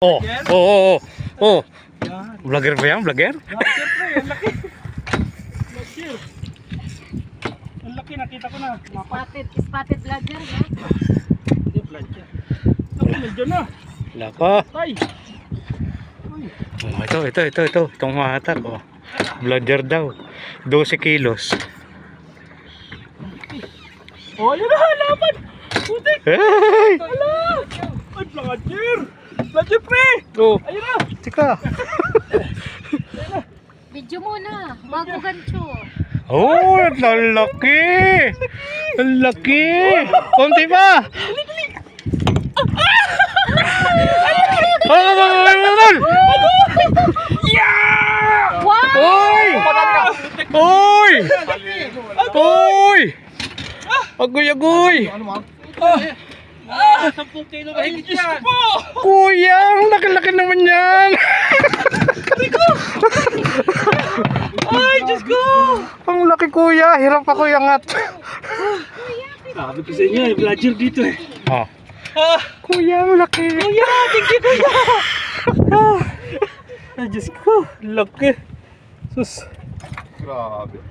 Oh, oh, oh, oh. Yan. Vlogger ba yan? Vlogger? Siyempre, ang laki. Vlogger. Ang laki, nakita ko na. Spotted vlogger ba? Hindi, vlogger. Ako, nandiyan na. Wala pa. Tay. Oh, ito. Itong mahatak. Oh. Vlogger daw. 12 kilos. Oh, yun na, laban. Putik. Hey! Ala. Ay, vlogger. Vlogger, pre. Oh, Ayun na. tika. Video muna, bago gancho. Oh, ang laki. Ang laki. Konti pa. Yeah! Wow! Oy! Oy! Oy! Agoy! 10 kilo na higit yan. Kuya, ang laki-laki naman yan. Ay, Diyos ko. Ang laki kuya, hirap ako iangat. Sabi ko sa inyo, vlogger dito eh. Oh. Kuya, ang laki. Kuya, thank you, kuya. Ay, Diyos ko. Laki. Sus. Grabe.